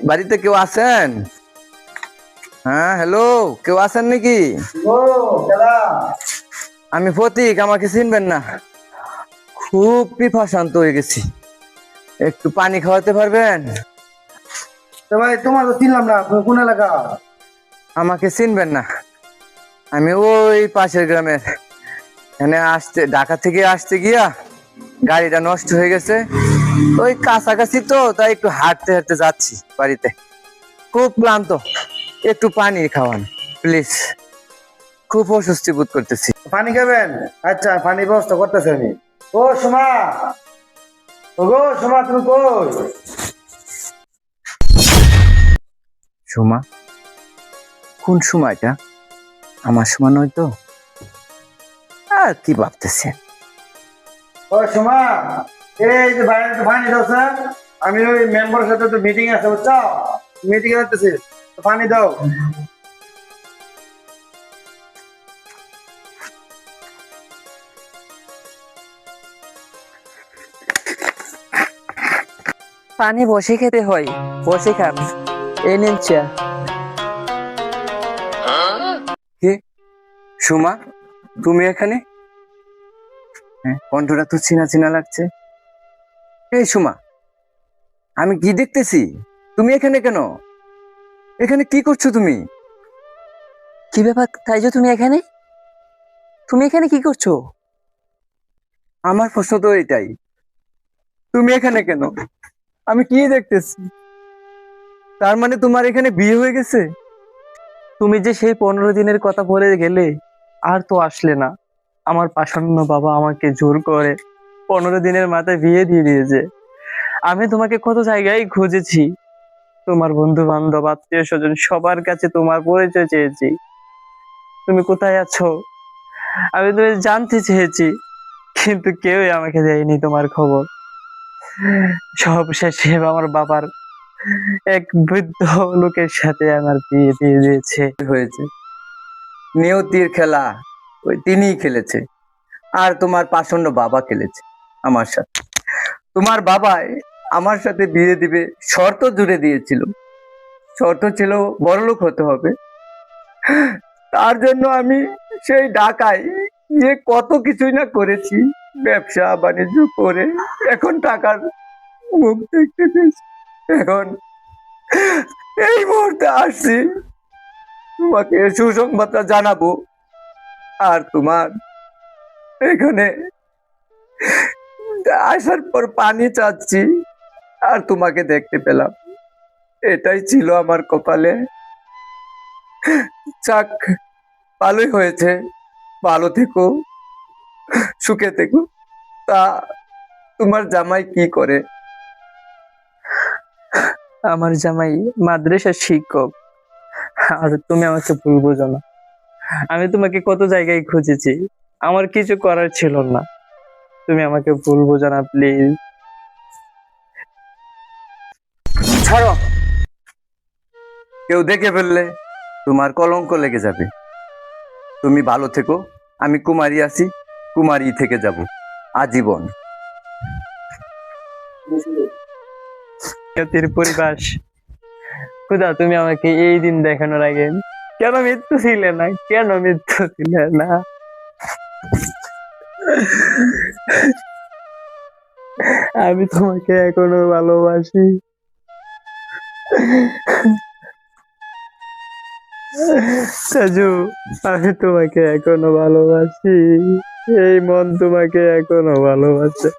বাড়িতে কেউ আছেন? হ্যাঁ, হ্যালো, কেউ আছেন নাকি? আমি ফতিক, আমাকে চিনবেন না? খুব পিপাসান্ত হয়ে গেছি, একটু পানি খাওয়াতে পারবেন? ভাই তোমার তো চিনলাম না, তুমি কোন এলাকা? আমাকে চিনবেন না? আমি ওই পাশের গ্রামের। এখানে আসতে, ঢাকা থেকে আসতে গিয়া গাড়িটা নষ্ট হয়ে গেছে। ওই কাছাকাছি তো, তাই একটু হাঁটতে হাঁটতে যাচ্ছি বাড়িতে। খুব ক্লান্ত, একটু পানি খাওয়ান প্লিজ, খুব অস্বস্তি বোধ করতেছি। পানি খাবেন? আচ্ছা, পানি ব্যবস্থা করতেছি আমি। ও সুমা, ও গো সুমা, তুমি কই? সুমা? কোন সময়টা? আমার সময় নয় তো? আর কি ভাবতেছে? ও সুমা, এই যে বাইরে একটু পানি দাও স্যার। আমি ওই মেম্বারের সাথে তো মিটিং আছে, বুঝছো? মিটিং এ যাচ্তেছি, পানি দাও। পানি বসে খেতে হয়, বসে খান। এই নিন চা। কে? সুমা, তুমি এখানে? হ্যাঁ, কণ্ঠটা তো চেনা চেনা লাগছে। এই সুমা, আমি কি দেখতেছি? তুমি এখানে কেন? এখানে কি করছো তুমি? কি ব্যাপার, তাই যে তুমি এখানে? তুমি এখানে কি করছো? আমার প্রশ্ন তো এটাই, তুমি এখানে কেন? আমি কি দেখতেছি? তার মানে তোমার এখানে বিয়ে হয়ে গেছে? তুমি যে সেই 15 দিনের কথা বলে গেলে, আর তো আসলে না। আমার পাষণ্য বাবা আমাকে জোর করে 15 দিনের মাথায় বিয়ে দিয়ে দিয়েছে। আমি তোমাকে কত জায়গায় খুঁজেছি, তোমার বন্ধু বান্ধব, আত্মীয় স্বজন, সবার কাছে তোমার পরিচয় চেয়েছি। তুমি কোথায় আছো আমি তুমি জানতে চেয়েছি, কিন্তু কেউই আমাকে দেয়নি তোমার খবর। সব শেষে আমার বাবার এক বৃদ্ধ লোকের সাথে আমার বিয়ে দিয়ে দিয়েছে। হয়েছে, নিয়তির খেলা ওই তিনিই খেলেছে, আর তোমার পাষণ্ড বাবা খেলেছে আমার সাথে। তোমার বাবাই আমার সাথে বিয়ে দিবে শর্ত জুড়ে দিয়েছিল। শর্ত ছিল বড়লোক হতে হবে। তার জন্য আমি সেই ঢাকায় যে কত কিছুই না করেছি, ব্যবসা বাণিজ্য করে এখন টাকার মুখ দেখতে পেয়েছি। এখন এই মুহূর্তে আসছি তোমাকে সুসংবাদটা জানাবো। আর তোমার এখানে আসার পর পানি চাচ্ছি, আর তোমাকে দেখতে পেলাম, এটাই ছিল আমার কপালে। যাক, ভালোই হয়েছে। ভালো থেকো, সুখে থেকো। তা তোমার জামাই কি করে? আমার জামাই মাদ্রাসার শিক্ষক। আর তুমি আমাকে ভুল বোঝো না, আমি তোমাকে কত জায়গায় খুঁজেছি, আমার কিছু করার ছিল না। তুমি আমাকে ভুল বোঝো না প্লিজ। ছাড়ো, কেউ দেখে ফেললে তোমার কলঙ্ক লেগে যাবে। তুমি ভালো থেকো, আমি কুমারী আছি, কুমারী থেকে যাব আজীবন। জাতির পরিবাস, খুদা তুমি আমাকে এই দিন দেখানোর আগে কেন মৃত্যু ছিলে না, কেন মৃত্যু ছিলে না? আমি তোমাকে এখনো ভালোবাসি। সাজু, আমি তোমাকে এখনো ভালোবাসি। এই মন তোমাকে এখনো ভালোবাসে।